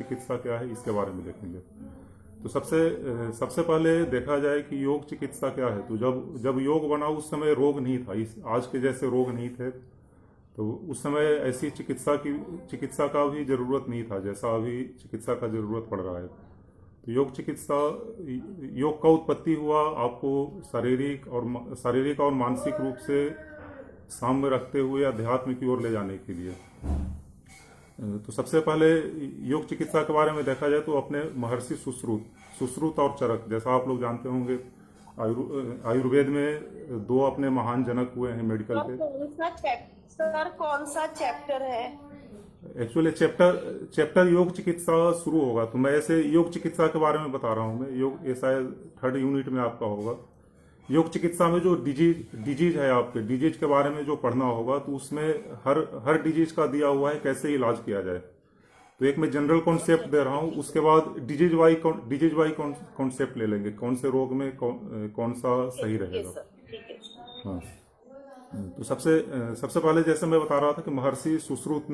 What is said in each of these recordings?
चिकित्सा क्या है इसके बारे में देखेंगे। तो सबसे पहले देखा जाए कि योग चिकित्सा क्या है। तो जब जब योग बना उस समय रोग नहीं था, इस आज के जैसे रोग नहीं थे। तो उस समय ऐसी चिकित्सा का भी जरूरत नहीं था जैसा अभी चिकित्सा का जरूरत पड़ रहा है। तो योग का उत्पत्ति हुआ आपको शारीरिक और मानसिक रूप से साम्य रखते हुए अध्यात्म की ओर ले जाने के लिए। तो सबसे पहले योग चिकित्सा के बारे में देखा जाए तो अपने महर्षि सुश्रुत और चरक, जैसा आप लोग जानते होंगे, आयुर्वेद में दो अपने महान जनक हुए हैं मेडिकल के। कौन सा चैप्टर है? एक्चुअली चैप्टर योग चिकित्सा शुरू होगा, तो मैं ऐसे योग चिकित्सा के बारे में बता रहा हूँ। मैं योग ये शायद थर्ड यूनिट में आपका होगा। योग चिकित्सा में जो डिजीज है, आपके डिजीज के बारे में जो पढ़ना होगा, तो उसमें हर डिजीज का दिया हुआ है कैसे इलाज किया जाए। तो एक मैं जनरल कॉन्सेप्ट दे रहा हूँ, उसके बाद डिजीज वाई कॉन्सेप्ट ले लेंगे, कौन से रोग में कौन सा सही ठीक है रहेगा। सर, ठीक है। हाँ। तो सबसे पहले जैसे मैं बता रहा था कि महर्षि सुश्रुत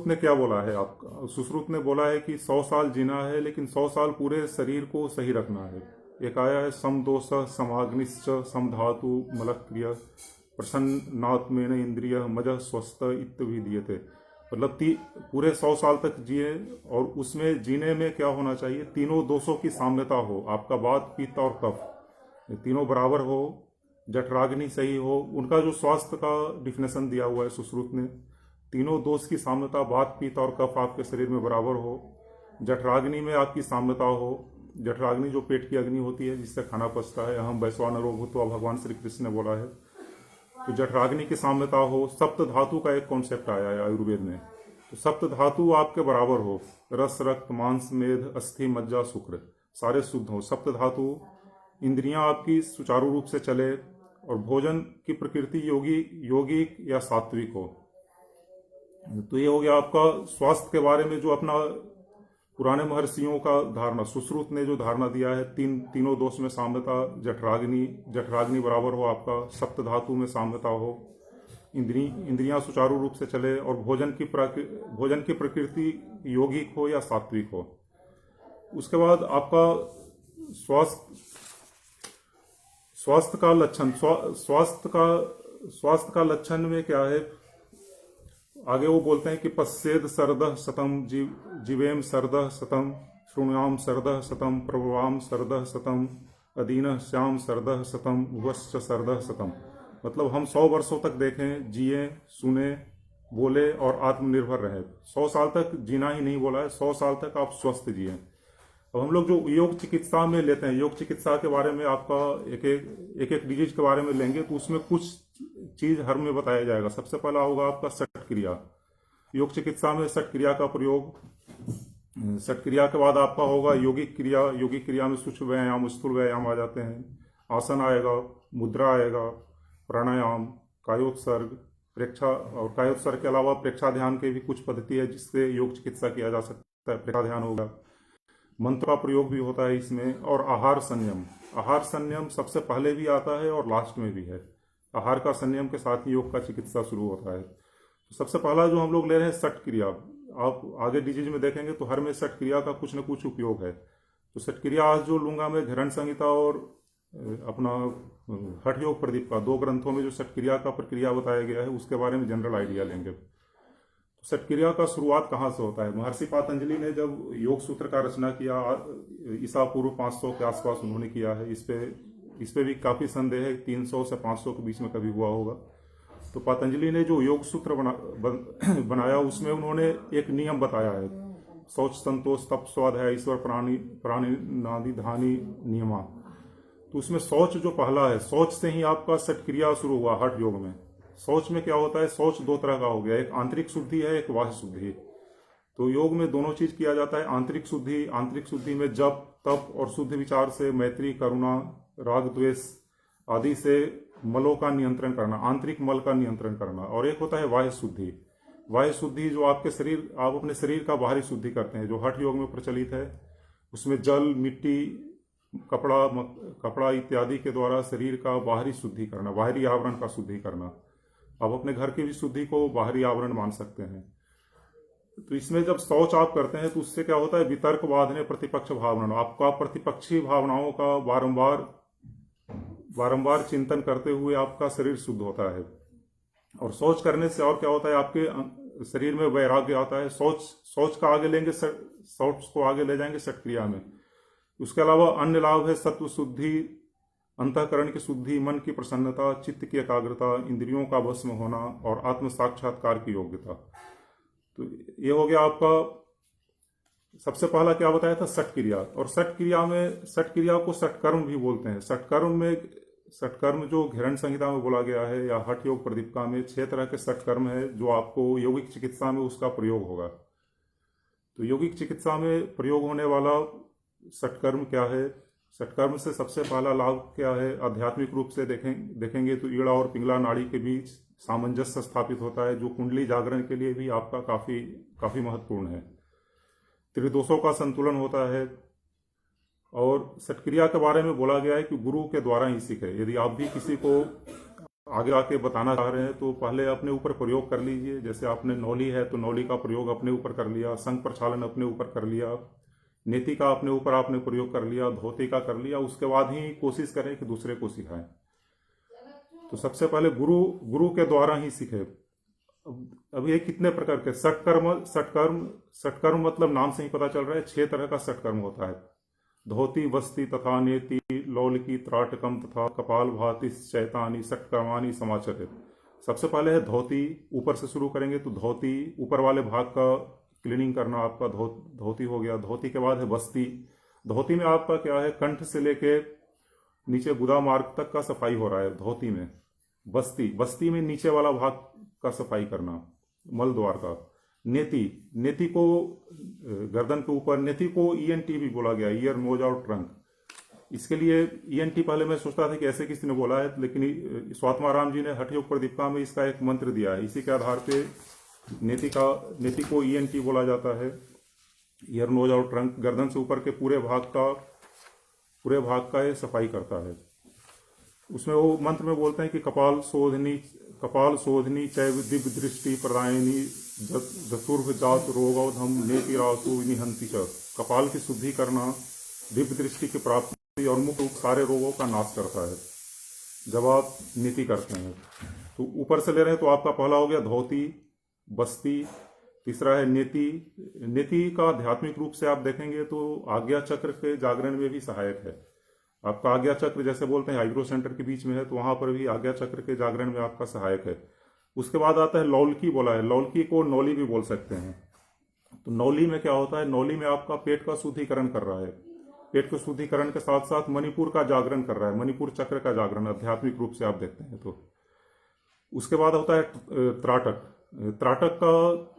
ने क्या बोला है आपका। सुश्रुत ने बोला है कि 100 साल जीना है, लेकिन 100 साल पूरे शरीर को सही रखना है। एक आया है सम दोष समाग्निश्च सम धातु मलक क्रिया प्रसन्नात्मेन इंद्रिय मज स्वस्थ इत भी दिए थे। मतलब पूरे 100 साल तक जिए, और उसमें जीने में क्या होना चाहिए, तीनों दोषों की साम्यता हो, आपका वात पित्त और कफ ये तीनों बराबर हो, जठराग्नि सही हो। उनका जो स्वास्थ्य का डिफिनेशन दिया हुआ है सुश्रुत ने, तीनों दोष की साम्यता, वात पित्त और कफ आपके शरीर में बराबर हो, जठराग्नि में आपकी साम्यता हो। जठराग्नि जो पेट की अग्नि होती है जिससे खाना पचता है, हम वैश्वानरो भूत्वा भगवान श्री कृष्ण ने बोला है। तो जठराग्नि की साम्यता हो। सप्त धातु का एक कॉन्सेप्ट आया है आयुर्वेद में, तो सप्त धातु आपके बराबर हो, रस रक्त मांस मेद अस्थि मज्जा शुक्र सारे शुद्ध हो। सप्त धातु, इंद्रियां आपकी सुचारू रूप से चले, और भोजन की प्रकृति योगिक या सात्विक हो। तो ये हो गया आपका स्वास्थ्य के बारे में जो अपना पुराने महर्षियों का धारणा, सुश्रुत ने जो धारणा दिया है, तीनों दोष में साम्यता, जठराग्नि बराबर हो आपका, सप्त धातु में साम्यता हो, इंद्रियां सुचारू रूप से चले, और भोजन की प्रकृति यौगिक हो या सात्विक हो। उसके बाद आपका स्वास्थ्य का लक्षण, स्वास्थ्य का लक्षण में क्या है, आगे वो बोलते हैं कि पश्चेद सरदह शतम जीवेम सरदह शतम श्रृणुयाम सरदह शतम प्रभवाम सरदह शतम अधीन श्याम सरदह शतम भुवश्च सरदह शतम। मतलब हम 100 वर्षों तक देखें, जिए, सुने, बोले और आत्मनिर्भर रहे। 100 साल तक जीना ही नहीं बोला है, 100 साल तक आप स्वस्थ जिए। अब हम लोग जो योग चिकित्सा में लेते हैं, योग चिकित्सा के बारे में आपका एक डिजीज के बारे में लेंगे, तो उसमें कुछ चीज हर में बताया जाएगा। सबसे पहला होगा आपका षट क्रिया। योग चिकित्सा में षट क्रिया का प्रयोग, षट क्रिया के बाद आपका होगा यौगिक क्रिया। यौगिक क्रिया में सूक्ष्म व्यायाम, स्थूल व्यायाम आ जाते हैं, आसन आएगा, मुद्रा आएगा, प्राणायाम, कायोत्सर्ग, प्रेक्षा, और कायोत्सर्ग के अलावा प्रेक्षा ध्यान की भी कुछ पद्धति है जिससे योग चिकित्सा किया जा सकता है। प्रेक्षा ध्यान होगा, मंत्र का प्रयोग भी होता है इसमें, और आहार संयम। आहार संयम सबसे पहले भी आता है और लास्ट में भी है। आहार का संयम के साथ ही योग का चिकित्सा शुरू होता है। तो सबसे पहला जो हम लोग ले रहे हैं षट क्रिया। आप आगे डिजीज में देखेंगे तो हर में षट क्रिया का कुछ न कुछ उपयोग है। तो षट क्रिया आज जो लूंगा मैं, घरण संहिता और अपना हठ योग प्रदीप का, 2 ग्रंथों में जो षट क्रिया का प्रक्रिया बताया गया है उसके बारे में जनरल आइडिया लेंगे। षट क्रिया का शुरुआत कहाँ से होता है। महर्षि पातंजलि ने जब योग सूत्र का रचना किया, ईसा पूर्व 500 के आसपास उन्होंने किया है। इस पे भी काफी संदेह है, 300 से 500 के बीच में कभी हुआ होगा। तो पतंजलि ने जो योग सूत्र बनाया उसमें उन्होंने एक नियम बताया है, शौच संतोष तप स्वाध्याय ईश्वर प्राणी नादि धानी नियमा। तो उसमें शौच जो पहला है, शौच से ही आपका षट क्रिया शुरू हुआ हठ योग में। शौच में क्या होता है, शौच 2 तरह का हो गया, एक आंतरिक शुद्धि है, एक बाह्य शुद्धि। तो योग में दोनों चीज किया जाता है। आंतरिक शुद्धि में जप तप और शुद्ध विचार से मैत्री करुणा राग द्वेष आदि से मलों का नियंत्रण करना, आंतरिक मल का नियंत्रण करना। और एक होता है वाह्य शुद्धि जो आप अपने शरीर का बाहरी शुद्धि करते हैं, जो हठ योग में प्रचलित है। उसमें जल मिट्टी कपड़ा इत्यादि के द्वारा शरीर का बाहरी शुद्धि करना, बाहरी आवरण का शुद्धि करना। आप अपने घर की भी शुद्धि को बाहरी आवरण मान सकते हैं। तो इसमें जब शौच आप करते हैं तो उससे क्या होता है, वितर्कवाद ने प्रतिपक्ष भावना, आपका प्रतिपक्षी भावनाओं का बारंबार बारंबार चिंतन करते हुए आपका शरीर शुद्ध होता है। और शौच करने से और क्या होता है, आपके शरीर में वैराग्य आता है। शौच शौच का आगे लेंगे, शौच को आगे ले जाएंगे षट क्रिया में। उसके अलावा अन्य लाभ है सत्व शुद्धि, अंतःकरण की शुद्धि, मन की प्रसन्नता, चित्त की एकाग्रता, इंद्रियों का वश में होना और आत्म साक्षात्कार की योग्यता। तो ये हो गया आपका सबसे पहला क्या बताया था, षट क्रिया। और षट क्रिया में, षट क्रिया को षटकर्म भी बोलते हैं। षटकर्म में, षटकर्म जो घृण संहिता में बोला गया है या हठ योग प्रदीपिका में 6 तरह के षटकर्म है जो आपको यौगिक चिकित्सा में उसका प्रयोग होगा। तो यौगिक चिकित्सा में प्रयोग होने वाला षटकर्म क्या है, षटकर्म से सबसे पहला लाभ क्या है, आध्यात्मिक रूप से देखेंगे तो ईड़ा और पिंगला नाड़ी के बीच सामंजस्य स्थापित होता है, जो कुंडली जागरण के लिए भी आपका काफी महत्वपूर्ण है। त्रिदोषों का संतुलन होता है। और षटक्रिया के बारे में बोला गया है कि गुरु के द्वारा ही सीखे। यदि आप भी किसी को आगे आके बताना चाह रहे हैं तो पहले अपने ऊपर प्रयोग कर लीजिए। जैसे आपने नौली है तो नौली का प्रयोग अपने ऊपर कर लिया, संग प्रक्षालन अपने ऊपर कर लिया, नेति का अपने ऊपर आपने प्रयोग कर लिया, धोती का कर लिया, उसके बाद ही कोशिश करें कि दूसरे को सिखाएं। तो सबसे पहले गुरु के द्वारा ही सीखे। अब ये कितने प्रकार के षटकर्म मतलब नाम से ही पता चल रहा है 6 तरह का षटकर्म होता है। धोती, वस्ती तथा नेति, लौलिकी, त्राटकम तथा कपाल भाति शैतानी षटकर्मानी समाचरित। सबसे पहले है धोती। ऊपर से शुरू करेंगे तो धोती, ऊपर वाले भाग का क्लीनिंग करना आपका धोती हो गया। धोती के बाद है वस्ती। धोती में आपका क्या है, कंठ से लेके नीचे गुदा मार्ग तक का सफाई हो रहा है धोती में। बस्ती में नीचे वाला भाग का सफाई करना, मल द्वार का। नेति को गर्दन के ऊपर, नेति को ईएनटी भी बोला गया, ईयर नोज और ट्रंक। इसके लिए ईएनटी पहले मैं सोचता था कि ऐसे किसी ने बोला है, लेकिन स्वात्माराम जी ने हठ योग प्रदीपिका में इसका एक मंत्र दिया है। इसी के आधार पे नेति को ईएनटी बोला जाता है, ईयर नोज और ट्रंक। गर्दन से ऊपर के पूरे भाग का ये सफाई करता है। उसमें वो मंत्र में बोलते हैं कि कपाल शोधनी चैव दिव्य दृष्टि प्रदायनी दसुर्भ जात रोगौधम नेति रासु निहंति च। कपाल की शुद्धि करना, दिव्य दृष्टि की प्राप्ति और मुख्य रूप सारे रोगों का नाश करता है जब आप नीति करते हैं। तो ऊपर से ले रहे हैं तो आपका पहला हो गया धोती, बस्ती। तीसरा है नेति का आध्यात्मिक रूप से आप देखेंगे तो आज्ञा चक्र के जागरण में भी सहायक है। आपका आज्ञा चक्र जैसे बोलते हैं हाइड्रो सेंटर के बीच में है, तो वहां पर भी आज्ञा चक्र के जागरण में आपका सहायक है। उसके बाद आता है लौल्की बोला है। लौल्की को नौली भी बोल सकते हैं। तो नौली में क्या होता है, नौली में आपका पेट का शुद्धिकरण कर रहा है। पेट के शुद्धिकरण के साथ साथ मणिपुर का जागरण कर रहा है, मणिपुर चक्र का जागरण आध्यात्मिक रूप से आप देखते हैं तो। उसके बाद होता है त्राटक का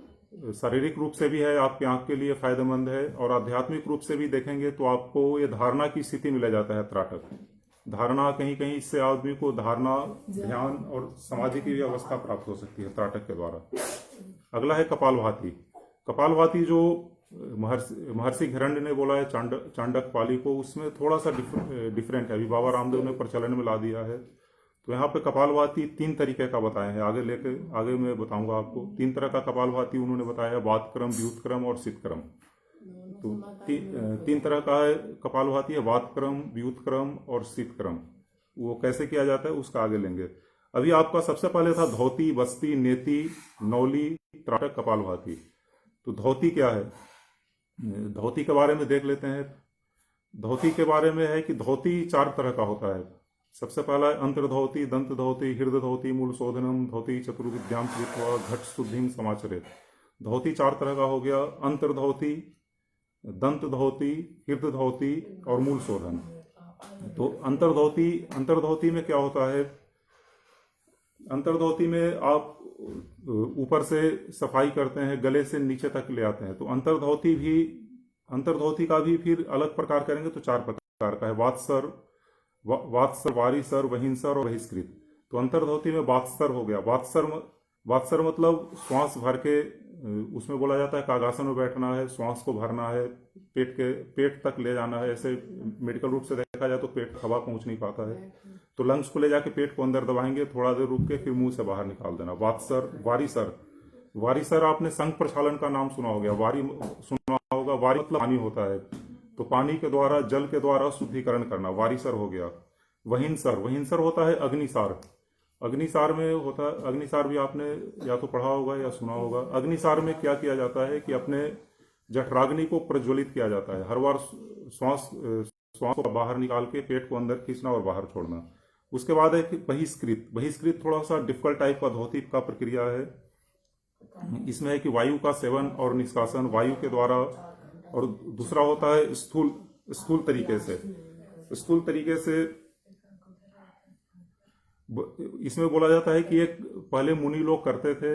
शारीरिक रूप से भी है, आपकी आंख के लिए फायदेमंद है, और आध्यात्मिक रूप से भी देखेंगे तो आपको ये धारणा की स्थिति में ले जाता है त्राटक। धारणा कहीं इससे आदमी को धारणा, ध्यान और समाधि की अवस्था प्राप्त हो सकती है त्राटक के द्वारा। अगला है कपालभाति। कपालभाति जो महर्षि हिरण्य ने बोला है चांडक पाली को, उसमें थोड़ा सा डिफरेंट है। अभी बाबा रामदेव ने प्रचलन में ला दिया है। तो यहाँ पे कपालभाति 3 तरीके का बताए हैं। आगे मैं बताऊंगा आपको। 3 तरह का कपालभाति उन्होंने बताया है, वातक्रम, व्युत्क्रम और शीतक्रम। तो 3 तरह का है कपालभाति है, वातक्रम, व्युत्क्रम और शीतक्रम। वो कैसे किया जाता है उसका आगे लेंगे। अभी आपका सबसे पहले था धोती, बस्ती, नेति, नौली, त्राटक, कपालभाति। तो धोती क्या है, धोती के बारे में देख लेते हैं। धोती के बारे में है कि धोती 4 तरह का होता है। सबसे पहला है अंतर्धोती, दंत धोती, हृदय धोती, मूल शोधनम धोती, चतुर्विद्याम कृत्वा घट शुद्धिम समाचरित। धोती 4 तरह का हो गया, अंतर्धोती, दंत धोती, हृदय धोती और मूल शोधन। तो अंतर्धोती में क्या होता है, अंतर्धोती में आप ऊपर से सफाई करते हैं, गले से नीचे तक ले आते हैं। तो अंतर्धोती का भी फिर अलग प्रकार करेंगे तो 4 प्रकार का है, वात्सर, वारीसर, वहिंसर और बहिष्कृत। तो अंतर्धोती में वात्सर हो गया। वात्सर मतलब श्वास भर के, उसमें बोला जाता है कागासन में बैठना है, श्वास को भरना है, पेट तक ले जाना है। ऐसे मेडिकल रूप से देखा जाए तो पेट हवा पहुंच नहीं पाता है, तो लंग्स को ले जाके पेट को अंदर दबाएंगे, थोड़ा देर रुक के फिर मुंह से बाहर निकाल देना। वारीसर वारीसर आपने संघ प्रक्षालन का नाम सुना हो गया, वारी सुना होगा। वारी मतलब पानी होता है, तो पानी के द्वारा, जल के द्वारा शुद्धिकरण करना, वारीसर हो गया। वहिंसर, वहिंसर होता है अग्निसार। अग्निसार में होता है, अग्निसार भी आपने या तो पढ़ा होगा या सुना होगा। अग्निसार में क्या किया जाता है कि अपने जठराग्नि को प्रज्वलित किया जाता है। हर बार श्वास श्वास को बाहर निकाल के पेट को अंदर खींचना और बाहर छोड़ना। उसके बाद है कि बहिष्कृत। बहिष्कृत थोड़ा सा डिफिकल्ट टाइप का धोती का प्रक्रिया है। इसमें है कि वायु का सेवन और निष्कासन वायु के द्वारा, और दूसरा होता है स्थूल, स्थूल तरीके से। स्थूल तरीके से इसमें बोला जाता है कि एक पहले मुनि लोग करते थे,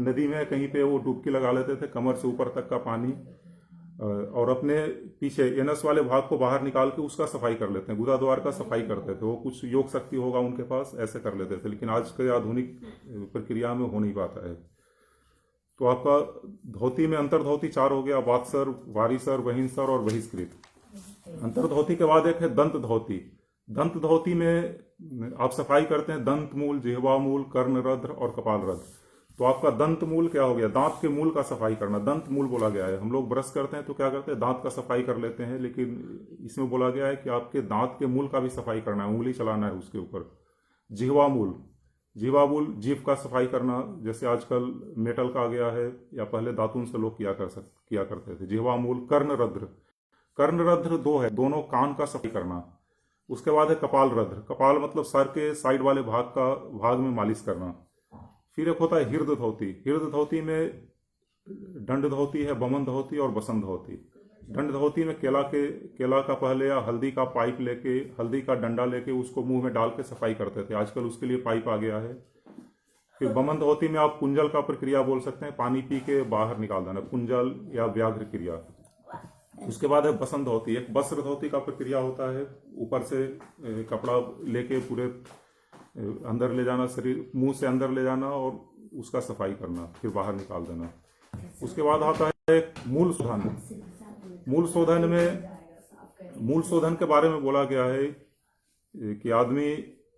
नदी में कहीं पे वो डुबकी लगा लेते थे, कमर से ऊपर तक का पानी, और अपने पीछे एनस वाले भाग को बाहर निकाल के उसका सफाई कर लेते हैं, गुदा द्वार का सफाई करते थे। वो कुछ योग शक्ति होगा उनके पास, ऐसे कर लेते थे, लेकिन आज के आधुनिक प्रक्रिया में हो नहीं पाता है। तो आपका धोती में अंतर्धोती 4 हो गया, वात्सर, वारीसर, वहिंसर और बहिष्कृत। अंतर्धोती के बाद एक है दंत धोती। दंत धोती में आप सफाई करते हैं दंत मूल, जिह्वा मूल, कर्ण रंध्र और कपाल रंध्र। तो आपका दंत मूल क्या हो गया, दांत के मूल का सफाई करना, दंत मूल बोला गया है। हम लोग ब्रश करते हैं तो क्या करते हैं, दांत का सफाई कर लेते हैं, लेकिन इसमें बोला गया है कि आपके दांत के मूल का भी सफाई करना है, उंगली चलाना है उसके ऊपर। जिह्वा मूल, जिह्वा मूल जीभ का सफाई करना, जैसे आजकल मेटल का आ गया है, या पहले दातुन से लोग किया करते थे। जिह्वा मूल। कर्ण रंध्र, कर्ण रंध्र 2 है, दोनों कान का सफाई करना। उसके बाद है कपाल रंध्र। कपाल मतलब सर के साइड वाले भाग में मालिश करना। फिर एक होता है हृदय धोती। हृदय धोती में दंड धोती है, बमन धोती और बसंत धोती। दंड धोती में केला का पहले या हल्दी का पाइप लेके, हल्दी का डंडा लेके उसको मुंह में डाल के सफाई करते थे, आजकल उसके लिए पाइप आ गया है। फिर बमन धोती में आप कुंजल का प्रक्रिया बोल सकते हैं, पानी पी के बाहर निकाल देना, कुंजल या व्याघ्र क्रिया। उसके बाद है बसंत धोती। एक वस्त्र धोती का प्रक्रिया होता है, ऊपर से कपड़ा लेके पूरे अंदर ले जाना, शरीर मुंह से अंदर ले जाना और उसका सफाई करना, फिर बाहर निकाल देना। उसके बाद आता है एक मूल शोधन। मूल शोधन में, मूल शोधन के बारे में बोला गया है कि आदमी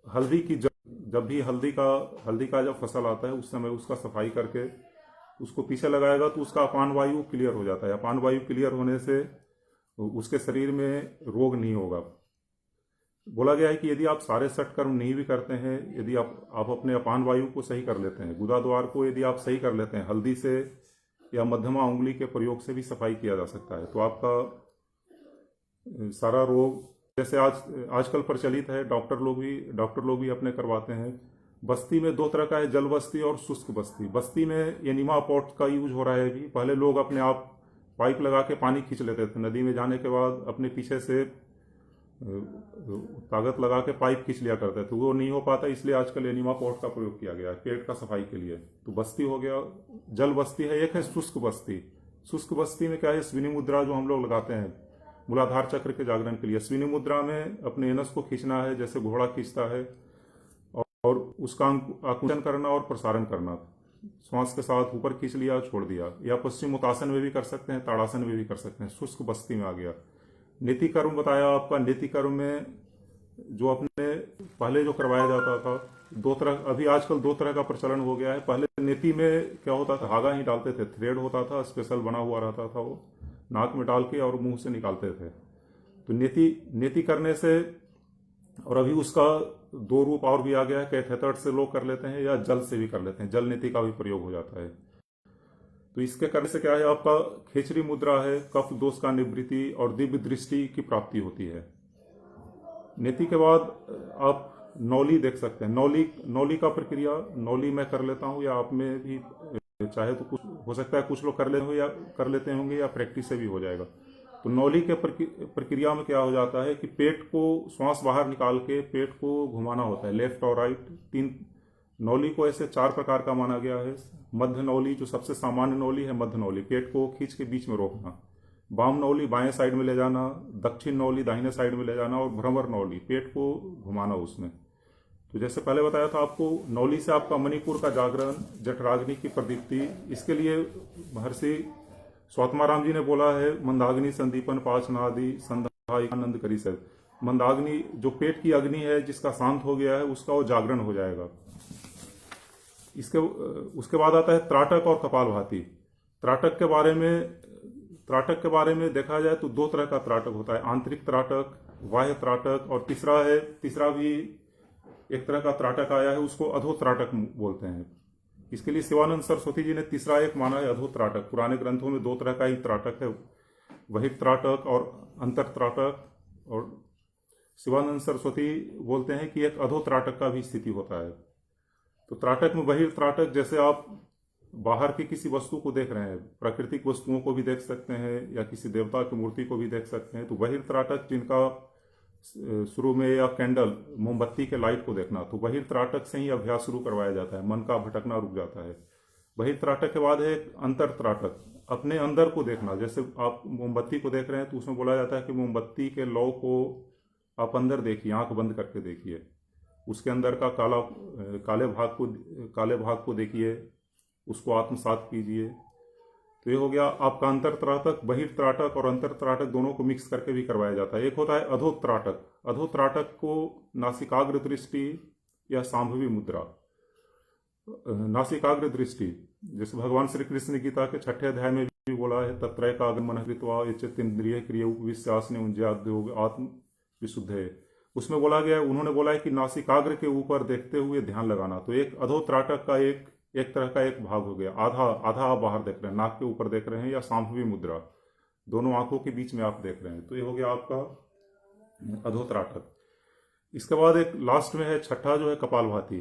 हल्दी की जब भी हल्दी का जब फसल आता है उस समय उसका सफाई करके उसको पीछे लगाएगा तो उसका अपान वायु क्लियर हो जाता है। अपान वायु क्लियर होने से उसके शरीर में रोग नहीं होगा। बोला गया है कि यदि आप सारे सटकर्म नहीं भी करते हैं, यदि आप अपने अपान वायु को सही कर लेते हैं, गुदा द्वार को यदि आप सही कर लेते हैं, हल्दी से या मध्यमा उंगली के प्रयोग से भी सफाई किया जा सकता है, तो आपका सारा रोग, जैसे आजकल प्रचलित है, डॉक्टर लोग भी अपने करवाते हैं। बस्ती में 2 तरह का है, जल बस्ती और शुष्क बस्ती। बस्ती में एनिमा पॉट का यूज हो रहा है अभी। पहले लोग अपने आप पाइप लगा के पानी खींच लेते थे, नदी में जाने के बाद अपने पीछे से ताकत लगा के पाइप खींच लिया करते थे, वो नहीं हो पाता, इसलिए आजकल एनिमा पॉट का प्रयोग किया गया है पेट का सफाई के लिए। तो बस्ती हो गया, जल बस्ती है। एक है शुष्क बस्ती। शुष्क बस्ती में क्या है, स्विनी मुद्रा जो हम लोग लगाते हैं मूलाधार चक्र के जागरण के लिए। स्विनी मुद्रा में अपने एनस को खींचना है जैसे घोड़ा खींचता है, और उसका आकुंचन करना और प्रसारण करना, श्वास के साथ ऊपर खींच लिया छोड़ दिया। या पश्चिम उत्तासन में भी कर सकते हैं, ताड़ासन में भी कर सकते हैं। शुष्क बस्ती में आ गया। नीति कर्म बताया आपका। नीति कर्म में जो अपने पहले जो करवाया जाता था, 2 तरह, अभी आजकल 2 तरह का प्रचलन हो गया है। पहले नीति में क्या होता था, धागा ही डालते थे, थ्रेड होता था, स्पेशल बना हुआ रहता था, वो नाक में डाल के और मुंह से निकालते थे। तो नीति करने से, और अभी उसका 2 रूप और भी आ गया है, कैथेटर से लोग कर लेते हैं या जल से भी कर लेते हैं, जल नीति का भी प्रयोग हो जाता है। तो इसके करने से क्या है, आपका खेचरी मुद्रा है, कफ दोष का निवृत्ति और दिव्य दृष्टि की प्राप्ति होती है। नीति के बाद आप नौली देख सकते हैं। नौली का प्रक्रिया, नौली मैं कर लेता हूं, या आप में भी चाहे तो कुछ हो सकता है, कुछ लोग कर लेते होंगे या प्रैक्टिस से भी हो जाएगा। तो नौली के प्रक्रिया में क्या हो जाता है कि पेट को श्वास बाहर निकाल के पेट को घुमाना होता है, लेफ्ट और राइट। 3 नौली को ऐसे 4 प्रकार का माना गया है। मध्य नौली जो सबसे सामान्य नौली है, मध्य नौली, पेट को खींच के बीच में रोकना। वाम नौली बाएं साइड में ले जाना, दक्षिण नौली दाहिने साइड में ले जाना, और भ्रमर नौली पेट को घुमाना उसमें। तो जैसे पहले बताया था आपको, नौली से आपका मणिपुर का जागरण, जठराग्नि की प्रदीप्ति। इसके लिए महर्षि स्वात्माराम जी ने बोला है, मंदाग्नि संदीपन पाचनादि संध्याय आनंद करी से। मंदाग्नि जो पेट की अग्नि है, जिसका शांत हो गया है, उसका वो जागरण हो जाएगा। इसके उसके बाद आता है त्राटक और कपालभाति। त्राटक के बारे में देखा जाए तो दो तरह का त्राटक होता है, आंतरिक त्राटक, बाह्य त्राटक, और तीसरा भी एक तरह का त्राटक आया है, उसको अधोत्राटक बोलते हैं। इसके लिए शिवानंद सरस्वती जी ने तीसरा एक माना है, अधोत्राटक। पुराने ग्रंथों में दो तरह का ही त्राटक है, बहिर्त्राटक और अंतरत्राटक। और शिवानंद सरस्वती बोलते हैं कि एक अधोत्राटक का भी स्थिति होता है। तो त्राटक में बहिर्त्राटक, जैसे आप बाहर की किसी वस्तु को देख रहे हैं, प्राकृतिक वस्तुओं को भी देख सकते हैं या किसी देवता की मूर्ति को भी देख सकते हैं। तो बहिर्त्राटक जिनका शुरू में या कैंडल, मोमबत्ती के लाइट को देखना, तो बहिर्त्राटक से ही अभ्यास शुरू करवाया जाता है, मन का भटकना रुक जाता है। बहिर्त्राटक के बाद है अंतरत्राटक, अपने अंदर को देखना। जैसे आप मोमबत्ती को देख रहे हैं तो उसमें बोला जाता है कि मोमबत्ती के लौ को आप अंदर देखिए, आंख बंद करके देखिए, उसके अंदर का काले भाग को देखिए, उसको आत्मसात कीजिए। तो ये हो गया आपका अंतरत्राटक। बहिर्त्राटक और अंतरत्राटक दोनों को मिक्स करके भी करवाया जाता है। एक होता है अधोत्राटक। अधोत्राटक को नासिकाग्र दृष्टि या सांभवी मुद्रा, नासिकाग्र दृष्टि, जैसे भगवान श्री कृष्ण ने गीता के 6ठे अध्याय में भी बोला है, तत्रय का आगमन कृत्वा चित्तेन्द्रिय क्रिय उपविश्यास ने उज्जाद्योग आत्म विशुद्ध है। उसमें बोला गया है, उन्होंने बोला है कि नासिकाग्र के ऊपर देखते हुए ध्यान लगाना। तो एक अधोत्राटक का एक तरह का एक भाग हो गया। आधा आप बाहर देख रहे हैं, नाक के ऊपर देख रहे हैं, या सांभवी मुद्रा, दोनों आंखों के बीच में आप देख रहे हैं। तो ये हो गया आपका अधोत्राटक। इसके बाद एक लास्ट में है छठा, जो है कपालभाति।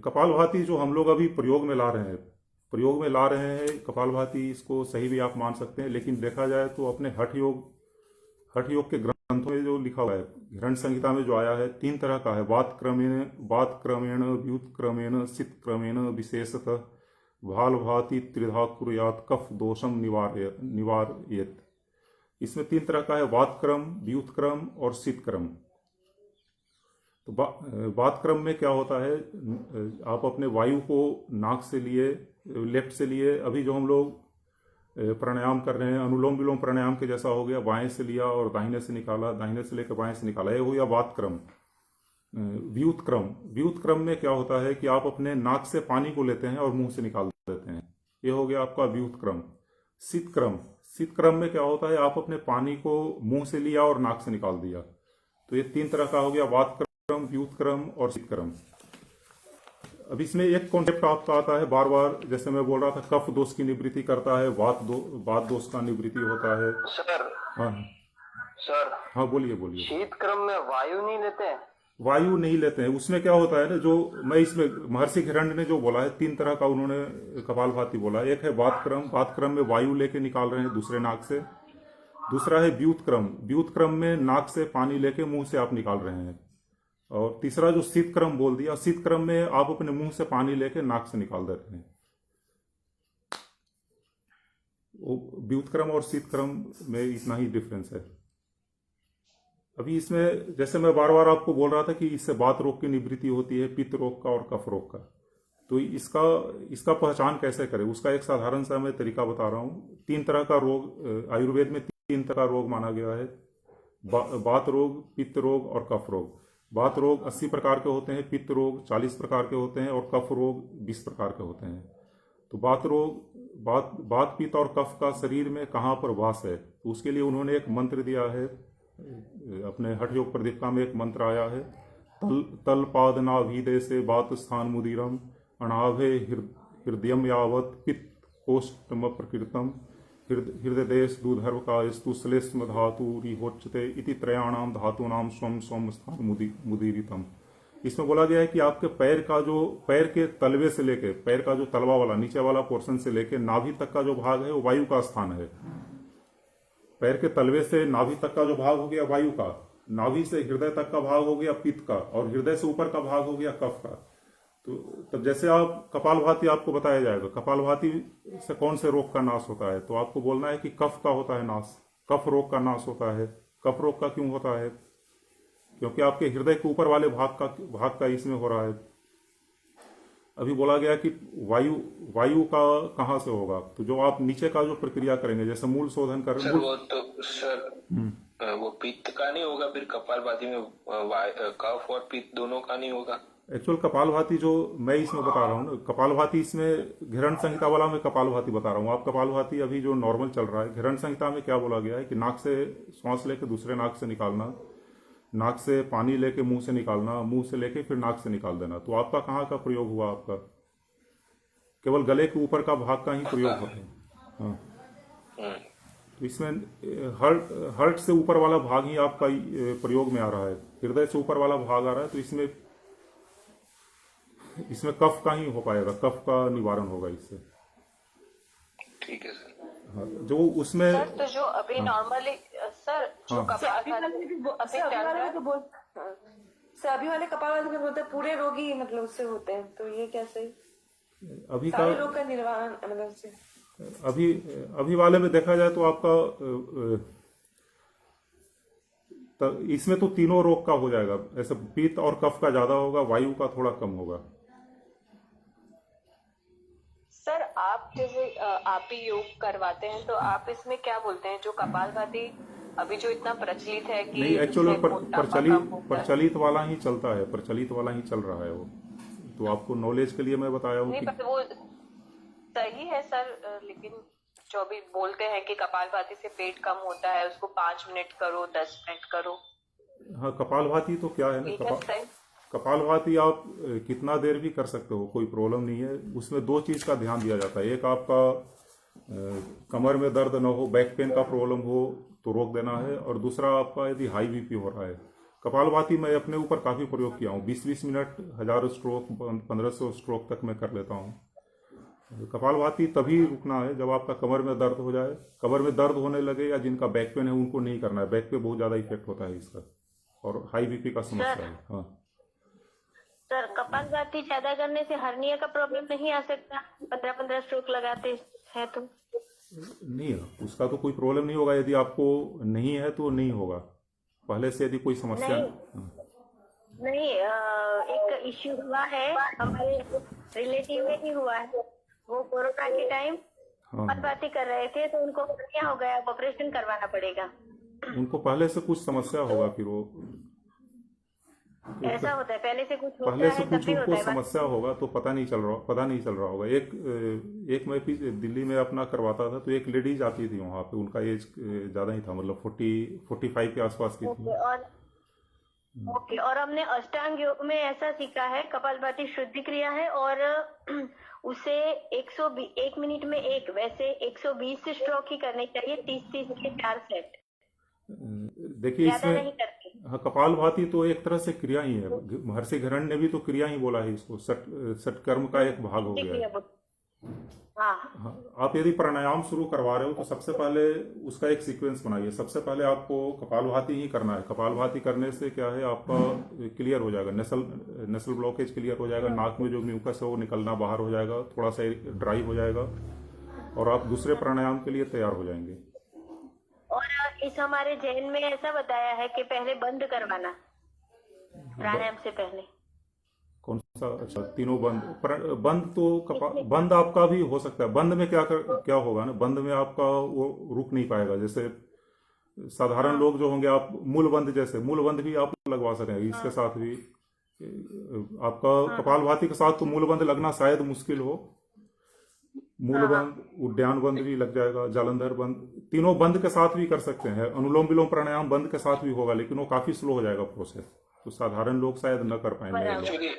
कपालभाति जो हम लोग अभी प्रयोग में ला रहे हैं कपालभाति, इसको सही भी आप मान सकते हैं। लेकिन देखा जाए तो अपने हठ योग के ग्रंथों में जो लिखा हुआ है, हिरण्य संहिता में जो आया है, 3 तरह का है, वात क्रमेण व्युत क्रमेण सित क्रमेण विशेषतः भाल भाति त्रिधा कुर्यात कफ दोषम निवारयेत। इसमें 3 तरह का है, वात क्रम, व्युत क्रम और सित क्रम। तो वात क्रम में क्या होता है, आप अपने वायु को नाक से लिए, लेफ्ट से लिए, अभी जो हम लोग प्राणायाम कर रहे हैं, अनुलोम विलोम प्राणायाम के जैसा हो गया, बाएं से लिया और दाहिने से निकाला, दाहिने से लेकर बाएं से निकाला, ये हो गया वात क्रम। व्युत क्रम में क्या होता है कि आप अपने नाक से पानी को लेते हैं और मुंह से निकाल देते हैं, ये हो गया आपका व्युत क्रम। शीत क्रम में क्या होता है, आप अपने पानी को मुंह से लिया और नाक से निकाल दिया। तो ये 3 तरह का हो गया, वात क्रम, व्युत क्रम और शीत क्रम। अब इसमें एक कॉन्सेप्ट आपका आता है बार बार, जैसे मैं बोल रहा था, कफ दोष की निवृत्ति करता है, वात दोष का निवृत्ति होता है। सर हाँ बोलिए। शीत क्रम में वायु नहीं लेते हैं? वायु नहीं लेते हैं। उसमें क्या होता है ना, जो मैं इसमें महर्षि हिरण्य ने जो बोला है, 3 तरह का उन्होंने कपालभाति बोला। एक है वात क्रम में वायु लेके निकाल रहे हैं दूसरे नाक से। दूसरा है व्युत क्रम में नाक से पानी लेके मुंह से आप निकाल रहे हैं। और तीसरा जो शीत क्रम बोल दिया, शीत क्रम में आप अपने मुंह से पानी लेके नाक से निकाल देते हैं। व्युत क्रम और शीत क्रम में इतना ही डिफरेंस है। अभी इसमें जैसे मैं बार बार आपको बोल रहा था कि इससे वात रोग की निवृत्ति होती है, पित्त रोग का और कफ रोग का। तो इसका पहचान कैसे करें, उसका एक साधारण सा मैं तरीका बता रहा हूँ। 3 तरह का रोग आयुर्वेद में 3 तरह का रोग माना गया है, वात रोग, पित्त रोग और कफ रोग। वात रोग 80 प्रकार के होते हैं, पित्त रोग 40 प्रकार के होते हैं और कफ रोग 20 प्रकार के होते हैं। तो वात पित्त और कफ का शरीर में कहाँ पर वास है, तो उसके लिए उन्होंने एक मंत्र दिया है। अपने हठ योग प्रदीपिका में एक मंत्र आया है, तल पाद नाभिदे से वात स्थान मुदीरम अनाभे हृदयम यावत पित्त कोष्ठम प्रकृतम हृदय देश दूधर्व का स्तु श्लेष्म धातु रिहोच्यते इति त्रयाणाम धातूनाम स्वम स्थान मुदीरितम। इसमें बोला गया है कि आपके पैर के तलवे से लेके, पैर का जो तलवा वाला नीचे वाला पोर्शन से लेके नाभि तक का जो भाग है वो वायु का स्थान है। पैर के तलवे से नाभि तक का जो भाग हो गया वायु का, नाभि से हृदय तक का भाग हो गया पित्त का, और हृदय से ऊपर का भाग हो गया कफ का। तो तब जैसे आप कपालभाति आपको बताया जाएगा, कपालभाति से कौन से रोग का नाश होता है, तो आपको बोलना है कि कफ का होता है नाश, कफ रोग का नाश होता है। कफ रोग का क्यों होता है, क्योंकि आपके हृदय के ऊपर वाले भाग का इसमें हो रहा है। अभी बोला गया कि वायु का कहाँ से होगा, तो जो आप नीचे का जो प्रक्रिया करेंगे, जैसे मूल शोधन कर सर, वो तो सर वो पित्त का नहीं होगा, फिर कपालभाति में कफ और पित्त दोनों का नहीं होगा? एक्चुअल कपालभाति जो मैं इसमें बता रहा हूँ ना, कपालभाति इसमें घिरण संहिता वाला मैं कपालभाति बता रहा हूँ। आप कपालभाति अभी जो नॉर्मल चल रहा है, घिरण संहिता में क्या बोला गया है कि नाक से श्वास लेके दूसरे नाक से निकालना, नाक से पानी लेके मुंह से निकालना, मुंह से लेके फिर नाक से निकाल देना। तो आपका कहाँ का प्रयोग हुआ? आपका केवल गले के ऊपर का भाग का ही प्रयोग होता है। हाँ, तो इसमें हर्ट से ऊपर वाला भाग ही आपका प्रयोग में आ रहा है, हृदय से ऊपर वाला भाग आ रहा है। तो इसमें कफ का ही हो पाएगा, कफ का निवारण होगा इससे। ठीक है सर। हाँ, जो उसमें सर तो जो अभी नॉर्मली सर जो हाँ। कपालभाति अभी चल रहा है, सर अभी वाले कपालभाति में बोलते हैं पूरे रोगी मतलब उससे होते हैं, तो ये कैसे अभी सारे का रोग का निवारण मतलब से अभी वाले में देखा जाए तो आपका तो इसमें तो तीनों रोग का हो जाएगा। ऐसे पित्त और कफ का ज्यादा होगा, वायु का थोड़ा कम होगा। सर आप जैसे आप ही योग करवाते हैं, तो आप इसमें क्या बोलते हैं जो कपालभाति अभी जो इतना प्रचलित है कि नहीं, एक्चुअली इससे मोटापा कम होता है? प्रचलित वाला ही चलता है, प्रचलित वाला ही चल रहा है वो। तो आपको नॉलेज के लिए मैं बताया हूँ नहीं, कि पर वो सही है सर, लेकिन जो भी बोलते हैं कि कपालभाति से पेट कम होता है, उसको 5 मिनट करो, 10 मिनट करो। हाँ, कपालभाति तो क्या है ठीक ना, है सही। कपालभाति आप कितना देर भी कर सकते हो, कोई प्रॉब्लम नहीं है। उसमें दो चीज का ध्यान दिया जाता है। एक आपका कमर में दर्द न हो, बैक पेन का प्रॉब्लम हो तो रोक देना है, और दूसरा आपका यदि हाई बीपी हो रहा है। कपालभाति मैं अपने ऊपर काफी प्रयोग किया हूँ, 20-20 मिनट, 1000 स्ट्रोक, 1500 स्ट्रोक तक मैं कर लेता हूँ। कपालभाति तभी रुकना है जब आपका कमर में दर्द हो जाए, कमर में दर्द होने लगे, या जिनका बैक पेन है उनको नहीं करना है। बैक पे बहुत ज्यादा इफेक्ट होता है इसका, और हाई बीपी का समस्या है। हाँ सर कपालभाति ज्यादा करने से हर्निया का प्रॉब्लम नहीं आ सकता? 15-15 स्ट्रोक लगाते हैं तो नहीं है, उसका तो कोई प्रॉब्लम नहीं होगा। यदि आपको नहीं है तो नहीं होगा, पहले से यदि कोई समस्या नहीं, एक इश्यू हुआ है हमारे रिलेटिव में ही हुआ है। वो कोरोना के टाइम कपालभाति कर रहे थे तो उनको हर्निया हो गया, ऑपरेशन करवाना पड़ेगा। उनको पहले से कुछ समस्या होगा, फिर वो ऐसा होता है, पहले से कुछ होता पहले से है तब कुछ भी उनको होता है। समस्या होगा तो पता नहीं चल रहा होगा। एक मैं दिल्ली में अपना करवाता था, तो एक लेडीज आती थी वहां पे, उनका एज ज्यादा ही था, मतलब 45 के आसपास की थी। और हमने अष्टांग योग में ऐसा सीखा है, कपालभाति शुद्धि क्रिया है, और उसे 1 मिनट में एक, वैसे 120 स्ट्रोक ही करने चाहिए, 30-30 के 4 सेट, देखिए ज्यादा इसमें नहीं करते। हाँ, कपालभाति तो एक तरह से क्रिया ही है। महर्षि घरण ने भी तो क्रिया ही बोला है इसको, सटकर्म का एक भाग हो गया है। हाँ, हाँ, आप यदि प्राणायाम शुरू करवा रहे हो तो सबसे पहले उसका एक सीक्वेंस बनाइए। सबसे पहले आपको कपालभाति ही करना है। कपालभाति करने से क्या है, आपका क्लियर हो जाएगा, नसल ब्लॉकेज क्लियर हो जाएगा, नाक में जो म्यूकस है वो निकलना बाहर हो जाएगा, थोड़ा सा ड्राई हो जाएगा, और आप दूसरे प्राणायाम के लिए तैयार हो जाएंगे। और इस हमारे जैन में ऐसा बताया है कि पहले बंद करवाना प्राणायाम से पहले। कौन सा? अच्छा, तीनों बंद तो बंद आपका भी हो सकता है। बंद में क्या होगा ना, बंद में आपका वो रुक नहीं पाएगा। जैसे साधारण लोग जो होंगे, आप मूल बंद भी आप लगवा सकेंगे। इसके साथ भी आपका कपालभाति के साथ तो मूल बंद लगना शायद मुश्किल हो। मूल बंद, उद्यान बंद भी लग जाएगा, जालंधर बंद, तीनों बंद के साथ भी कर सकते हैं। अनुलोम विलोम प्राणायाम बंद के साथ भी होगा, लेकिन वो काफी स्लो हो जाएगा प्रोसेस, तो साधारण लोग शायद न कर पाएंगे। एक्चुअली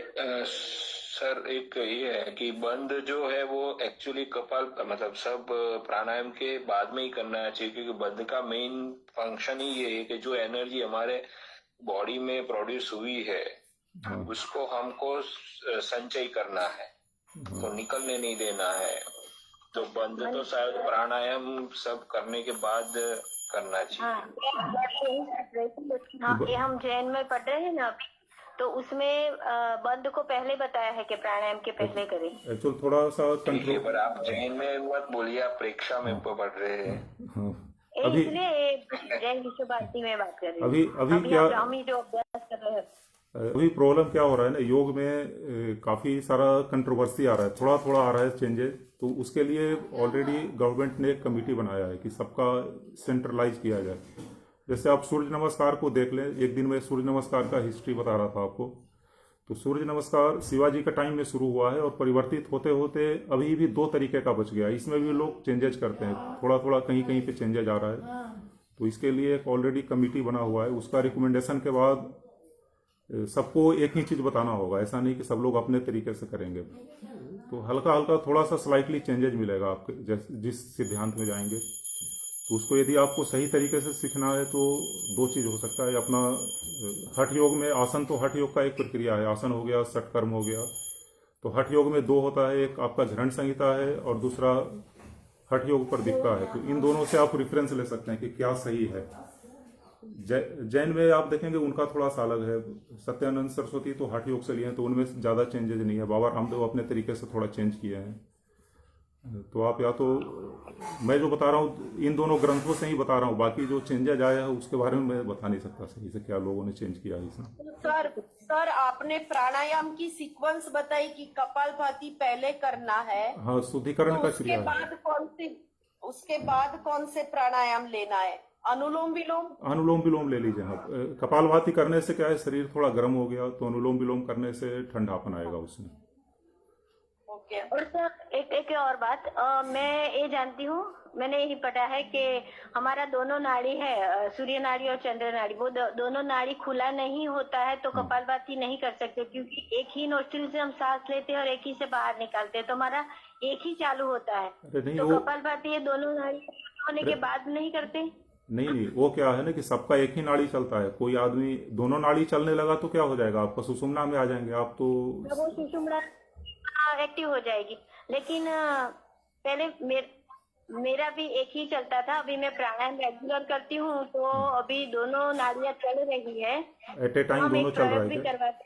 सर एक ये है कि बंद जो है वो एक्चुअली कपाल मतलब सब प्राणायाम के बाद में ही करना चाहिए, क्योंकि बंद का मेन फंक्शन ही ये है कि जो एनर्जी हमारे बॉडी में प्रोड्यूस हुई है उसको हमको संचय करना है, तो निकलने नहीं देना है। तो बंद तो शायद प्राणायाम सब करने के बाद करना चाहिए। हाँ, ये हम जैन में पढ़ रहे हैं ना अभी, तो उसमें बंद को पहले बताया है कि प्राणायाम के पहले करें। एक्चुअल थोड़ा सा कंट्रोल, पर आप जैन में मत बोलिए, आप प्रेक्षा में पढ़ रहे हैं। अभी इसलिए जैन विश्वभारती में बात कर रही हूँ। अभी क्या, हम ही जो अभ्यास कर रहे हैं, अभी प्रॉब्लम क्या हो रहा है ना, योग में काफी सारा कंट्रोवर्सी आ रहा है, थोड़ा थोड़ा आ रहा है चेंजेस। तो उसके लिए ऑलरेडी गवर्नमेंट ने एक कमेटी बनाया है कि सबका सेंट्रलाइज किया जाए। जैसे आप सूर्य नमस्कार को देख लें, एक दिन में सूर्य नमस्कार का हिस्ट्री बता रहा था आपको, तो सूर्य नमस्कार शिवाजी के टाइम में शुरू हुआ है और परिवर्तित होते होते अभी भी 2 तरीके का बच गया। इसमें भी लोग चेंजेस करते हैं, थोड़ा थोड़ा कहीं कहीं पे चेंजेज आ रहा है। तो इसके लिए एक ऑलरेडी कमिटी बना हुआ है, उसका रिकमेंडेशन के बाद सबको एक ही चीज बताना होगा। ऐसा नहीं कि सब लोग अपने तरीके से करेंगे। तो हल्का हल्का थोड़ा सा स्लाइटली चेंजेज मिलेगा आपके जिस सिद्धांत में जाएंगे। तो उसको यदि आपको सही तरीके से सीखना है तो 2 चीज हो सकता है। अपना हठ योग में आसन, तो हठ योग का एक प्रक्रिया है, आसन हो गया, षटकर्म हो गया। तो हठ योग में 2 होता है, एक आपका झरण संहिता है और दूसरा हठ योग पर दिखता है। तो इन दोनों से आप रेफरेंस ले सकते हैं कि क्या सही है। जैन में आप देखेंगे उनका थोड़ा सा अलग है। सत्यानंद सरस्वती तो हठ योग से लिए हैं, तो उनमें ज्यादा चेंजेज नहीं है। बाबा रामदेव अपने तरीके से थोड़ा चेंज किए हैं। तो आप या तो मैं जो बता रहा हूँ इन दोनों ग्रंथों से ही बता रहा हूँ, बाकी जो चेंजेज आया है उसके बारे में मैं बता नहीं सकता सही से क्या लोगों ने चेंज किया है इसमें। सर आपने प्राणायाम की सीक्वेंस बताई कि कपालभाति पहले करना है। हाँ, शुद्धिकरण तो का क्रिया है। उसके बाद कौन से प्राणायाम लेना है? अनुलोम विलोम? अनुलोम विलोम ले लीजिए आप। कपालभाति करने से क्या है, शरीर थोड़ा गर्म हो गया, तो अनुलोम विलोम करने से ठंडापन आएगा उसमें। ओके। और सर एक और बात, मैं ये जानती हूँ, मैंने यही पढ़ा है कि हमारा दोनों नाड़ी है, सूर्य नाड़ी और चंद्र नाड़ी, वो दोनों नाड़ी खुला नहीं होता है, तो कपालभाति नहीं कर सकते क्योंकि एक ही नोस्ट्रिल से हम सांस लेते हैं और एक ही से बाहर निकालते हैं, तो हमारा एक ही चालू होता है। तो कपालभाति ये दोनों नाड़ी होने के बाद नहीं करते? नहीं, वो क्या है ना कि सबका एक ही नाड़ी चलता है। कोई आदमी दोनों नाड़ी चलने लगा तो क्या हो जाएगा, आपका सुषुम्ना में आ जाएंगे आप। तो वो सुषुम्ना एक्टिव हो जाएगी। लेकिन पहले मेरा भी एक ही चलता था, अभी मैं प्राणायाम रेगुलर करती हूँ, तो अभी दोनों नाड़ियाँ चल रही है। एट ए टाइम दोनों चल रहा है?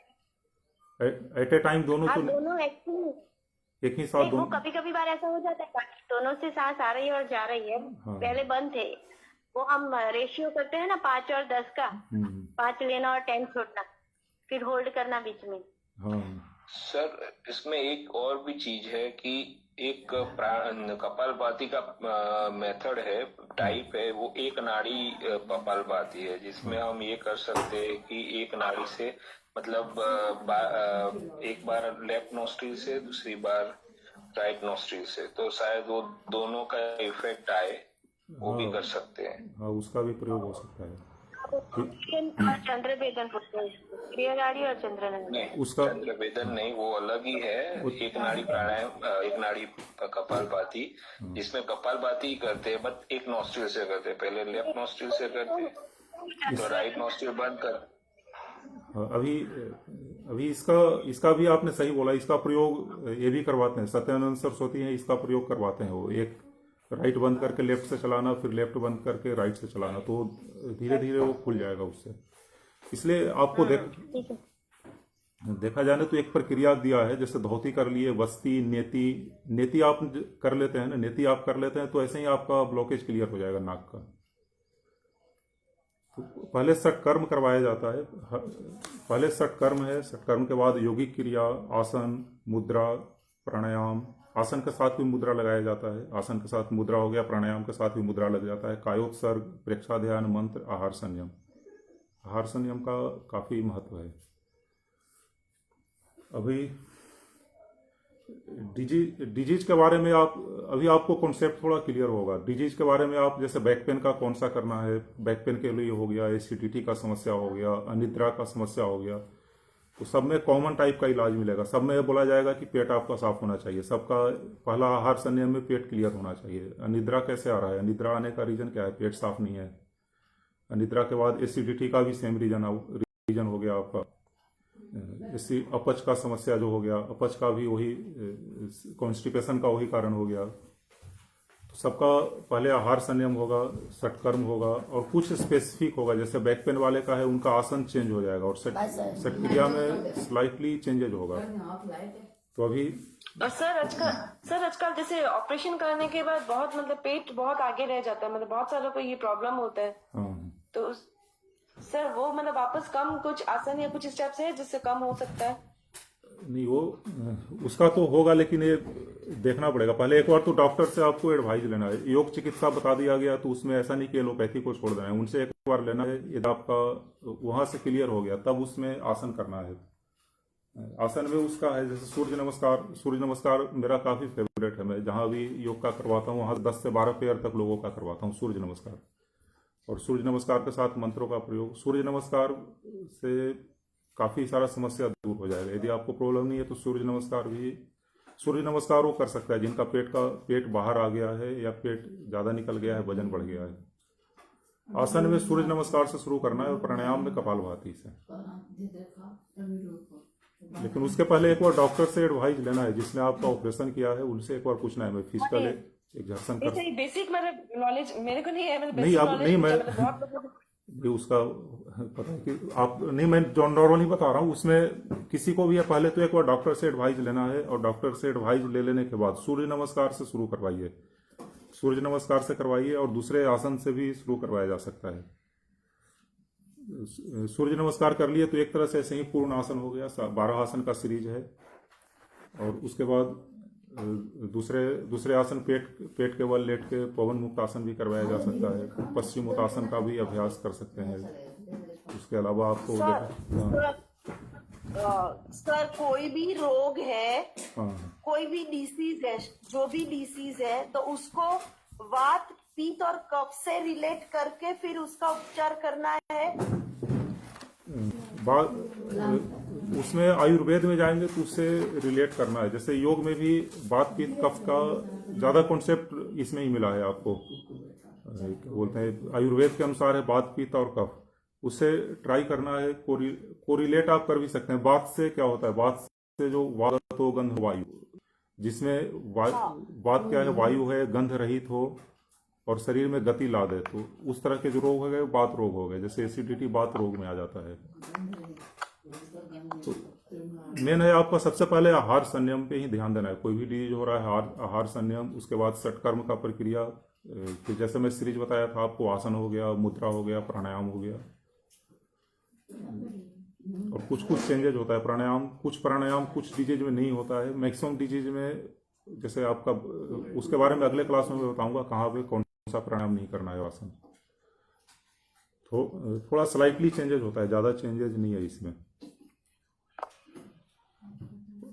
एट ए टाइम दोनों? हाँ, तो दोनों एक्टिव एक ही साथ वो कभी कभी बार ऐसा हो जाता है, बाकी दोनों से सांस आ रही है और जा रही है। पहले बंद थे, वो हम रेशियो करते हैं ना 5 और 10 का, 5 लेना और 10 छोड़ना, फिर होल्ड करना बीच में। सर इसमें एक और भी चीज है कि एक कपालभाति का मेथड है, टाइप है, वो एक नाड़ी कपालभाति है, जिसमें हम ये कर सकते हैं कि एक नाड़ी से मतलब एक बार लेफ्ट नोस्ट्रिल से, दूसरी बार राइट नोस्ट्रिल से, तो शायद वो दोनों का इफेक्ट आए, वो भी कर सकते हैं। हाँ, उसका भी प्रयोग हो सकता है। चंद्र वेदन क्रिया नाड़ी और चंद्र नहीं, उसका चंद्र वेदन नहीं, वो अलग ही है। एक नाड़ी प्राणायाम, एक नाड़ी कपालभाति, जिसमें कपालभाति करते हैं बट एक नोस्ट्रिल से करते हैं। पहले लेफ्ट नोस्ट्रिल से करते हैं, तो राइट नोस्ट्रिल बंद कर। अभी इसका भी आपने सही बोला, इसका प्रयोग ये भी करवाते हैं। सत्यानंद सरस्वती हैं, इसका प्रयोग करवाते हैं। वो एक राइट बंद करके लेफ्ट से चलाना, फिर लेफ्ट बंद करके राइट से चलाना, तो धीरे धीरे वो खुल जाएगा उससे। इसलिए आपको देखा जाने तो एक प्रक्रिया दिया है, जैसे धोती कर लिए, वस्ती, नेति आप कर लेते हैं ना, नेति आप कर लेते हैं तो ऐसे ही आपका ब्लॉकेज क्लियर हो जाएगा नाक का। तो पहले षटकर्म करवाया जाता है। पहले षटकर्म है, षटकर्म के बाद योगिक क्रिया, आसन, मुद्रा, प्राणायाम। आसन के साथ भी मुद्रा लगाया जाता है, आसन के साथ मुद्रा हो गया, प्राणायाम के साथ भी मुद्रा लग जाता है। कायोत्सर्ग, प्रेक्षाध्यान, मंत्र, आहार संयम। आहार संयम का काफी महत्व है। अभी डिजीज के बारे में अभी आपको कॉन्सेप्ट थोड़ा क्लियर होगा। डिजीज के बारे में आप जैसे बैक पेन का कौन सा करना है, बैक पेन के लिए हो गया, एसिडिटी का समस्या हो गया, अनिद्रा का समस्या हो गया, तो सब में कॉमन टाइप का इलाज मिलेगा। सब में बोला जाएगा कि पेट आपका साफ होना चाहिए। सबका पहला आहार संयम में पेट क्लियर होना चाहिए। अनिद्रा कैसे आ रहा है, अनिद्रा आने का रीजन क्या है, पेट साफ नहीं है। अनिद्रा के बाद एसिडिटी का भी सेम रीजन हो गया आपका। इसी अपच का समस्या जो हो गया, अपच का भी वही, कॉन्स्टिपेशन का वही कारण हो गया। तो सबका पहले आहार संयम होगा, षटकर्म होगा और कुछ स्पेसिफिक होगा। जैसे बैक पेन वाले का है, उनका आसन चेंज हो जाएगा और षट क्रिया में स्लाइटली चेंजेज होगा। तो अभी और सर आजकल जैसे ऑपरेशन करने के बाद बहुत मतलब पेट बहुत आगे रह जाता है, मतलब बहुत सारों को ये प्रॉब्लम होता है। तो सर वो मतलब वापस कम कुछ आसन या कुछ स्टेप्स है जिससे कम हो सकता है? नहीं, वो उसका तो होगा, लेकिन ये देखना पड़ेगा। पहले एक बार तो डॉक्टर से आपको एडवाइस लेना है। योग चिकित्सा बता दिया गया तो उसमें ऐसा नहीं कि एलोपैथी को छोड़ देना है, उनसे एक बार लेना है। यदि आपका वहां से क्लियर हो गया तब उसमें आसन करना है। आसन में उसका है, जैसे सूर्य नमस्कार मेरा काफी फेवरेट है। मैं जहां भी योग का करवाता हूँ वहां 10 से 12 पेयर तक लोगों का करवाता हूँ सूर्य नमस्कार। और सूर्य नमस्कार के साथ मंत्रों का प्रयोग, सूर्य नमस्कार से काफी सारा समस्या दूर हो जाएगा। यदि आपको प्रॉब्लम नहीं है तो सूर्य नमस्कार वो कर सकता है जिनका पेट बाहर आ गया है या पेट ज्यादा निकल गया है, वजन बढ़ गया है। आसन में सूर्य नमस्कार से शुरू करना है और प्राणायाम में कपालभाति से। लेकिन उसके पहले एक बार डॉक्टर से एडवाइस लेना है, जिसने आपका ऑपरेशन किया है उनसे एक बार पूछना है। मैं फिजिकल एग्जर्शन कर ऐसे ही बेसिक मतलब नॉलेज मेरे को नहीं है, मतलब नहीं, बेसिक आप नॉलेज नहीं, मैं बहुत लोगों को भी उसका पता है कि आप नहीं, मैं जॉन नॉर्मली बता रहा हूँ। उसमें किसी को भी है पहले तो एक बार डॉक्टर से एडवाइस लेना है और डॉक्टर से एडवाइस ले लेने के बाद सूर्य नमस्कार से शुरू करवाइए, सूर्य नमस्कार से करवाइए और दूसरे आसन से भी शुरू करवाया जा सकता है। सूर्य नमस्कार कर लिए तो एक तरह से ऐसे ही पूर्ण आसन हो गया, 12 आसन का सीरीज है। और उसके बाद दूसरे आसन पेट के बल लेट के पवन मुक्त आसन भी करवाया जा सकता है। पश्चिम उत्तासन का भी अभ्यास कर सकते हैं। उसके अलावा आपको सर कोई भी रोग है, हाँ, कोई भी डिसीज है, जो भी डिसीज है तो उसको वात पित्त और कफ से रिलेट करके फिर उसका उपचार करना है। उसमें आयुर्वेद में जाएंगे तो उससे रिलेट करना है। जैसे योग में भी वात पित्त कफ का ज्यादा कॉन्सेप्ट इसमें ही मिला है आपको। बोलते हैं आयुर्वेद के अनुसार है वात पित्त और कफ, उससे ट्राई करना है। कोरिलेट आप कर भी सकते हैं। वात से क्या होता है, वात से जो वातो गंध वायु, जिसमें वात क्या है, वायु है, गंध रहित हो और शरीर में गति ला दे, तो उस तरह के जो रोग हो गए वात रोग हो गए। जैसे एसिडिटी वात रोग में आ जाता है। तो मेन है आपका सबसे पहले आहार संयम पे ही ध्यान देना है। कोई भी डिजीज हो रहा है आहार संयम, उसके बाद षटकर्म का प्रक्रिया, फिर जैसे मैं सीरीज बताया था आपको, आसन हो गया, मुद्रा हो गया, प्राणायाम हो गया। और कुछ चेंजेज होता है प्राणायाम, कुछ डिजीज में नहीं होता है। मैक्सिमम डिजीज में जैसे आपका, उसके बारे में अगले क्लास में मैं बताऊंगा कहाँ पे कौन सा प्राणायाम नहीं करना है आसन। तो थोड़ा स्लाइटली चेंजेज होता है, ज्यादा चेंजेज नहीं है इसमें।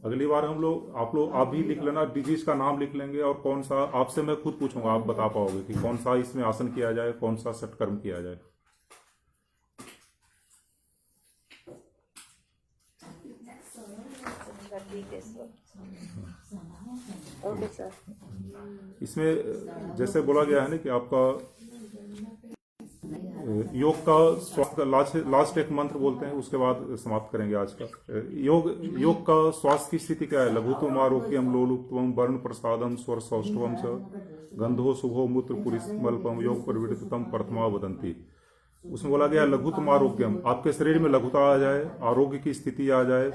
अगली बार आप भी लिख लेना, डिजीज का नाम लिख लेंगे और कौन सा, आपसे मैं खुद पूछूंगा, आप बता पाओगे कि कौन सा इसमें आसन किया जाए, कौन सा षटकर्म किया जाए। ठीक है सर। Okay sir. इसमें जैसे बोला गया है ना कि आपका योग का स्वास्थ्य, लास्ट एक मंत्र बोलते हैं, उसके बाद समाप्त करेंगे आज का। योग का स्वास्थ्य की स्थिति क्या है? लघुत्वम आरोग्यम लोलुप्तवम वर्ण प्रसादम स्वर सौष्ठवम च गंधो शुभो मूत्र पुरिस्मल्पम योग प्रवृत्तम प्रथमा वदंती। उसमें बोला गया लघुत्तम आरोग्यम, आपके शरीर में लघुता आ जाए, आरोग्य की स्थिति आ जाए,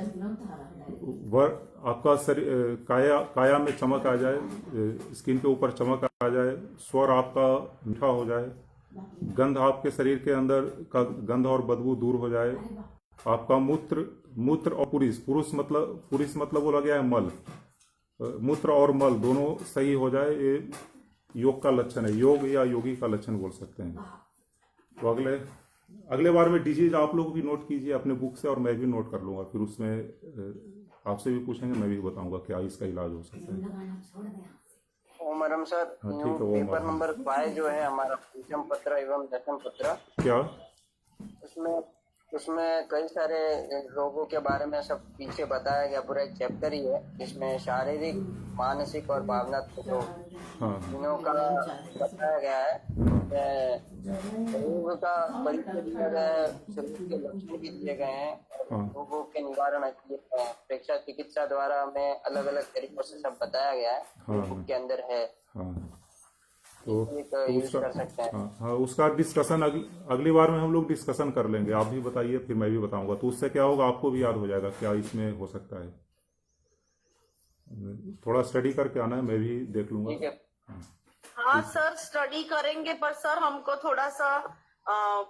आपका शरीर काया में चमक आ जाए, स्किन के ऊपर चमक आ जाए, स्वर आपका मीठा हो जाए, गंध आपके शरीर के अंदर का गंध और बदबू दूर हो जाए, आपका मूत्र और पुरुष मतलब बोला गया है मल, मूत्र और मल दोनों सही हो जाए, ये योग का लक्षण है। योग या योगी का लक्षण बोल सकते हैं। तो अगले बार में डिजीज आप लोग भी नोट कीजिए अपने बुक से और मैं भी नोट कर लूंगा। फिर उसमें आपसे भी पूछेंगे, मैं भी बताऊंगा क्या इसका इलाज हो सकता है। ओमरम सर, हाँ, ठीक है। पेपर नंबर 5 जो है हमारा पंचम पत्र एवं दशम पत्र, क्या उसमें कई सारे रोगों के बारे में सब पीछे बताया गया। पूरा एक चैप्टर ही है जिसमें शारीरिक, मानसिक और भावनात्मक रोग तीनों का बताया गया है। रोग का परिचय दिया गया है, शरीर के लक्षण भी दिए गए हैं, रोगों के निवारण प्रेक्षा चिकित्सा द्वारा हमें अलग अलग तरीकों से सब बताया गया है। बुक के अंदर है, तो यूज कर सकते हैं। हाँ, उसका डिस्कशन अगली बार में हम लोग डिस्कशन कर लेंगे। आप भी बताइए, फिर मैं भी बताऊंगा। तो उससे क्या होगा, आपको भी याद हो जाएगा क्या इसमें हो सकता है। थोड़ा स्टडी करके आना है, मैं भी देख लूंगा। ठीक है। हाँ सर, स्टडी करेंगे, पर सर हमको थोड़ा सा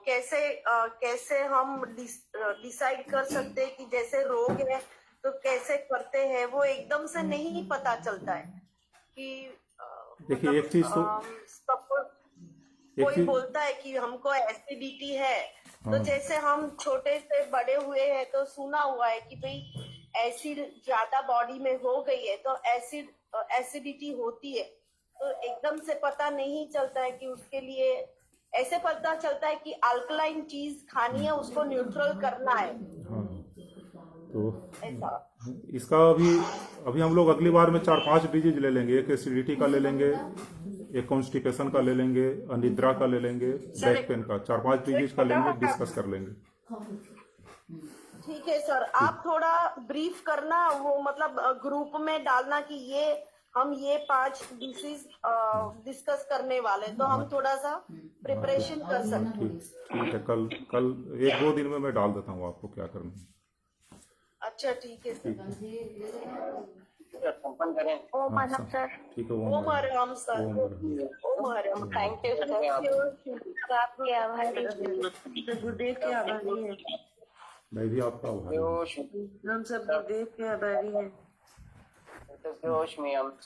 कैसे हम डिसाइड कर सकते हैं कि जैसे रोग है तो कैसे करते हैं, वो एकदम से नहीं पता चलता है कि देखिए एक चीज तो कोई बोलता है कि हमको एसिडिटी है, तो जैसे हम छोटे से बड़े हुए हैं तो सुना हुआ है कि भाई एसिड ज्यादा बॉडी में हो गई है तो एसिडिटी होती है, तो एकदम से पता नहीं चलता है कि उसके लिए ऐसे पता चलता है कि अल्कलाइन चीज खानी है, उसको न्यूट्रल करना है। हाँ, तो ऐसा इसका अभी हम लोग अगली बार में 4-5 डिजीज ले लेंगे। एक एसिडिटी का ले लेंगे, एक कॉन्स्टिपेशन का ले लेंगे, अनिद्रा का ले लेंगे, बैक पेन का, 4-5 डिजीज का लेंगे, डिस्कस कर लेंगे। ठीक है सर, आप थोड़ा ब्रीफ करना, वो मतलब ग्रुप में डालना कि हम ये 5 डिसीज डिस्कस करने वाले, तो हम थोड़ा सा प्रिपरेशन कर सकते हैं। ठीक है, कल 1-2 दिन में मैं डाल देता हूँ आपको क्या करना है। अच्छा ठीक है सर। संपन्न करें। ओम अरहम सर। ठीक है, ओम हरिओम सर। ओम हरिओम। ओम हरिओम। Thank you sir. आपके आभारी हैं। गुरुदेव के आभारी है। मैं भी आपका आभारी हूँ। हम सब गुरुदेव के आभारी हैं। जोश में हम